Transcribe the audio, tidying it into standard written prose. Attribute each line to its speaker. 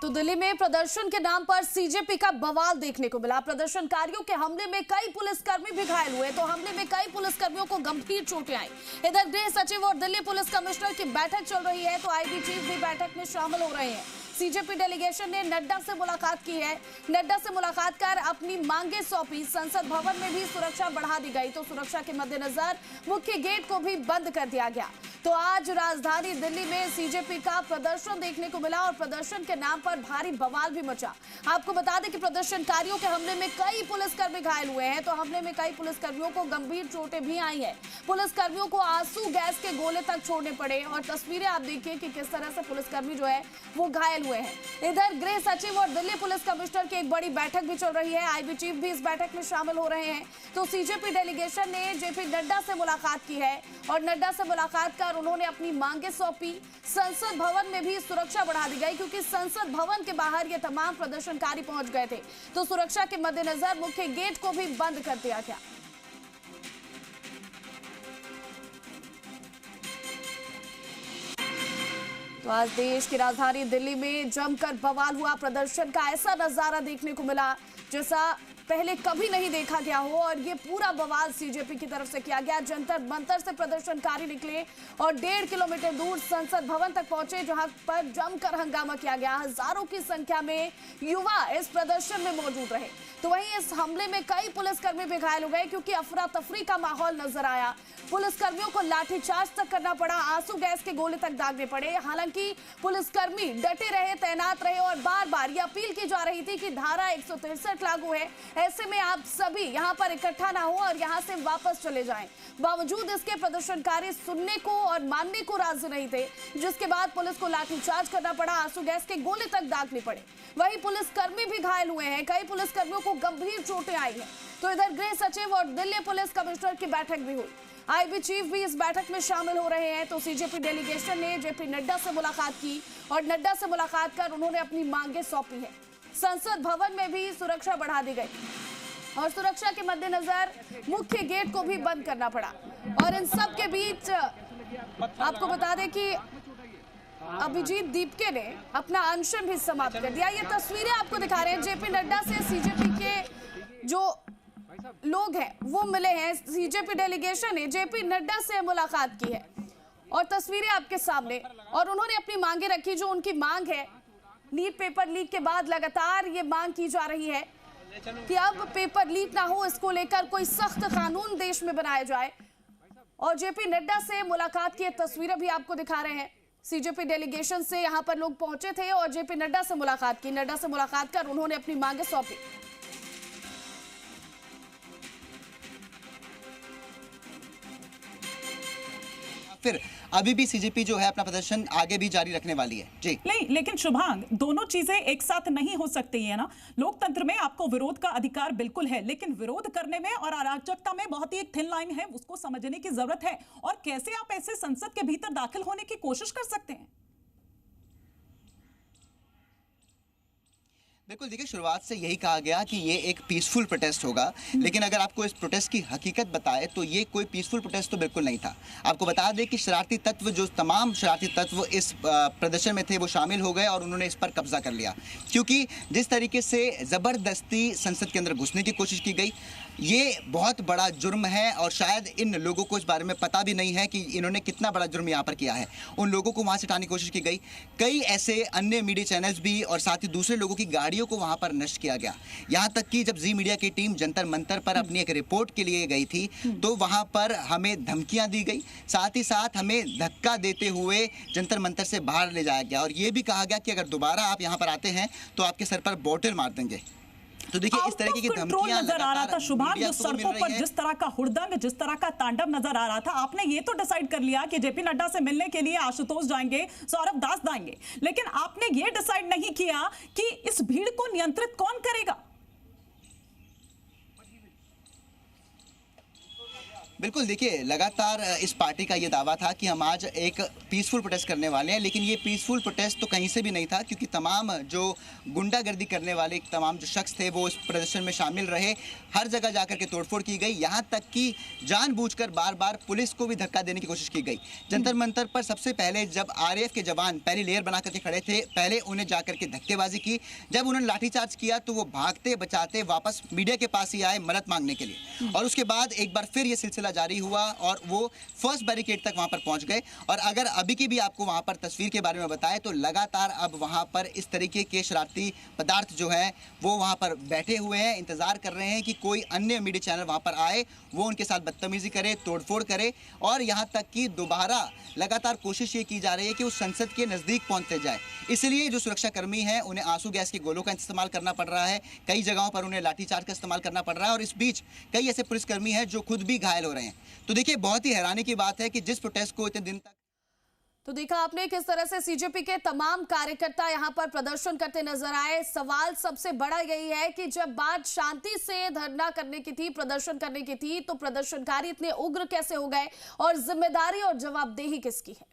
Speaker 1: तो दिल्ली में प्रदर्शन के नाम पर सीजेपी का बवाल देखने को मिला। प्रदर्शनकारियों के हमले में कई पुलिसकर्मी भी घायल हुए, तो हमले में कई पुलिसकर्मियों को गंभीर चोटें आई। इधर गृह सचिव और दिल्ली पुलिस कमिश्नर की बैठक चल रही है, तो आईबी चीफ भी बैठक में शामिल हो रहे हैं। सीजेपी डेलीगेशन ने नड्डा से मुलाकात की है। नड्डा से मुलाकात कर अपनी मांगे सौंपी। संसद भवन में भी सुरक्षा बढ़ा दी गई, तो सुरक्षा के मद्देनजर मुख्य गेट को भी बंद कर दिया गया। तो आज राजधानी दिल्ली में सीजेपी का प्रदर्शन देखने को मिला और प्रदर्शन के नाम पर भारी बवाल भी मचा। आपको बता दें कि प्रदर्शनकारियों के हमले में कई पुलिसकर्मी घायल हुए हैं, तो हमले में कई पुलिसकर्मियों को गंभीर चोटें भी आई हैं। पुलिसकर्मियों को आंसू गैस के गोले तक छोड़ने पड़े और तस्वीरें आप देखिए कि किस तरह से पुलिसकर्मी जो है वो घायल हुए हैं। इधर गृह सचिव और दिल्ली पुलिस कमिश्नर की एक बड़ी बैठक भी चल रही है। आईबी चीफ भी इस बैठक में शामिल हो रहे हैं। तो सीजेपी डेलीगेशन ने जेपी नड्डा से मुलाकात की है और नड्डा से मुलाकात कर उन्होंने अपनी मांगे सौंपी। संसद भवन में भी सुरक्षा बढ़ा दी गई, क्योंकि संसद भवन के बाहर ये तमाम प्रदर्शनकारी पहुंच गए थे, तो सुरक्षा के मद्देनजर मुख्य गेट को भी बंद कर दिया गया। तो आज देश की राजधानी दिल्ली में जमकर बवाल हुआ। प्रदर्शन का ऐसा नजारा देखने को मिला जैसा पहले कभी नहीं देखा गया हो, और ये पूरा बवाल सीजेपी की तरफ से किया गया। जंतर मंतर से प्रदर्शनकारी निकले और 1.5 किलोमीटर दूर संसद भवन तक पहुंचे, जहां पर जमकर हंगामा किया गया। हजारों की संख्या में युवा इस प्रदर्शन में मौजूद रहे। तो वहीं इस हमले में कई पुलिसकर्मी भी घायल हो गए, क्योंकि अफरा तफरी का माहौल नजर आया। पुलिसकर्मियों को लाठीचार्ज तक करना पड़ा, आंसू गैस के गोले तक दागने पड़े। हालांकि पुलिसकर्मी डटे रहे, तैनात रहे और बार बार ये अपील की जा रही थी कि धारा 163 लागू है, ऐसे में आप सभी यहां पर इकट्ठा ना हो और यहां से वापस चले जाएं। बावजूद इसके प्रदर्शनकारी सुनने को और मानने को राजी नहीं थे, जिसके बाद पुलिस को लाठीचार्ज करना पड़ा, आंसू गैस के गोले तक दागने पड़े। वहीं पुलिसकर्मी भी घायल हुए हैं, कई पुलिसकर्मियों को गंभीर चोटें आई हैं। तो इधर गृह सचिव और दिल्ली पुलिस कमिश्नर की बैठक भी हुई। आईबी चीफ भी इस बैठक में शामिल हो रहे हैं। तो सीजेपी डेलीगेशन ने जेपी नड्डा से मुलाकात की और नड्डा से मुलाकात कर उन्होंने अपनी मांगे सौंपी है। संसद भवन में भी सुरक्षा बढ़ा दी गई और सुरक्षा के मद्देनजर मुख्य गेट को भी बंद करना पड़ा। और इन सब के बीच आपको बता दें कि अभिजीत दीपके ने अपना अनशन भी समाप्त कर दिया। ये तस्वीरें आपको दिखा रहे हैं। जेपी नड्डा से सीजेपी के जो लोग हैं वो मिले हैं। सीजेपी डेलीगेशन ने जेपी नड्डा से मुलाकात की है और तस्वीरें आपके सामने, और उन्होंने अपनी मांगे रखी। जो उनकी मांग है, नीट पेपर लीक के बाद लगातार ये मांग की जा रही है कि अब पेपर लीक ना हो, इसको लेकर कोई सख्त कानून देश में बनाया जाए। और जेपी नड्डा से मुलाकात की तस्वीरें भी आपको दिखा रहे हैं। सीजेपी डेलीगेशन से यहां पर लोग पहुंचे थे और जेपी नड्डा से मुलाकात की। नड्डा से मुलाकात कर उन्होंने अपनी मांगे सौंपी।
Speaker 2: फिर अभी भी सीजेपी जो है अपना प्रदर्शन आगे भी जारी रखने वाली है जी।
Speaker 3: नहीं, लेकिन शुभांग, दोनों चीजें एक साथ नहीं हो सकती है ना। लोकतंत्र में आपको विरोध का अधिकार बिल्कुल है, लेकिन विरोध करने में और अराजकता में बहुत ही एक थिन लाइन है, उसको समझने की जरूरत है। और कैसे आप ऐसे संसद के भीतर दाखिल होने की कोशिश कर सकते हैं?
Speaker 2: बिल्कुल, देखिए, शुरुआत से यही कहा गया कि ये एक पीसफुल प्रोटेस्ट होगा, लेकिन अगर आपको इस प्रोटेस्ट की हकीकत बताए तो ये कोई पीसफुल प्रोटेस्ट तो बिल्कुल नहीं था। आपको बता दें कि शरारती तत्व, जो तमाम शरारती तत्व इस प्रदर्शन में थे, वो शामिल हो गए और उन्होंने इस पर कब्जा कर लिया। क्योंकि जिस तरीके से ज़बरदस्ती संसद के अंदर घुसने की कोशिश की गई, ये बहुत बड़ा जुर्म है और शायद इन लोगों को इस बारे में पता भी नहीं है कि इन्होंने कितना बड़ा जुर्म यहाँ पर किया है। उन लोगों को वहाँ से हटाने की कोशिश की गई। कई ऐसे अन्य मीडिया चैनल्स भी और साथ ही दूसरे लोगों की गाड़ियों को वहाँ पर नष्ट किया गया। यहाँ तक कि जब जी मीडिया की टीम जंतर मंतर पर अपनी एक रिपोर्ट के लिए गई थी, तो वहाँ पर हमें धमकियाँ दी गई, साथ ही साथ हमें धक्का देते हुए जंतर मंतर से बाहर ले जाया गया और ये भी कहा गया कि अगर दोबारा आप यहाँ पर आते हैं तो आपके सर पर बोतल मार देंगे। तो देखिए, इस तरह की धमकियां
Speaker 3: नजर आ रहा था शुभांग, जो सड़कों पर जिस तरह का हुड़दंग, जिस तरह का तांडव नजर आ रहा था। आपने ये तो डिसाइड कर लिया कि जेपी नड्डा से मिलने के लिए आशुतोष जाएंगे, सौरभ दास जाएंगे, लेकिन आपने ये डिसाइड नहीं किया कि इस भीड़ को नियंत्रित कौन करेगा।
Speaker 2: बिल्कुल, देखिए लगातार इस पार्टी का ये दावा था कि हम आज एक पीसफुल प्रोटेस्ट करने वाले हैं, लेकिन ये पीसफुल प्रोटेस्ट तो कहीं से भी नहीं था, क्योंकि तमाम जो गुंडागर्दी करने वाले तमाम जो शख्स थे वो इस प्रदर्शन में शामिल रहे। हर जगह जाकर के तोड़फोड़ की गई, यहाँ तक कि जानबूझकर बार-बार पुलिस को भी धक्का देने की कोशिश की गई। जंतर मंतर पर सबसे पहले जब आरएएफ के जवान पहली लेयर बना करके खड़े थे, पहले उन्हें जाकर के धक्केबाजी की। जब उन्होंने लाठीचार्ज किया तो वो भागते बचाते वापस मीडिया के पास ही आए मदद मांगने के लिए, और उसके बाद एक बार फिर ये सिलसिला जारी हुआ और वो फर्स्ट बैरिकेड तक वहां पर पहुंच गए। और अगर अभी की भी आपको वहां पर तस्वीर के बारे में बताएं तो लगातार अब वहां पर इस तरीके के शरारती पदार्थ जो है वो वहां पर बैठे हुए हैं, इंतजार कर रहे हैं कि कोई अन्य मीडिया चैनल वहां पर आए, वो उनके साथ बदतमीजी करे, तोड़फोड़ करे, और यहां तक कि दोबारा लगातार कोशिश ये की जा रही है कि उस संसद के नजदीक पहुंचते जाए। इसलिए जो सुरक्षा कर्मी हैं उन्हें आंसू गैस के गोलों का इस्तेमाल करना पड़ रहा है, कई जगहों पर उन्हें लाठीचार्ज का इस्तेमाल करना पड़ रहा है, और इस बीच कई ऐसे पुलिसकर्मी हैं जो खुद भी घायल हो रहे हैं। तो देखिए, बहुत ही हैरानी की बात है कि जिस प्रोटेस्ट को इतने दिन तक
Speaker 1: तो देखा आपने किस तरह से सीजेपी के तमाम कार्यकर्ता यहां पर प्रदर्शन करते नजर आए। सवाल सबसे बड़ा यही है कि जब बात शांति से धरना करने की थी, प्रदर्शन करने की थी, तो प्रदर्शनकारी इतने उग्र कैसे हो गए और जिम्मेदारी और जवाबदेही किसकी है?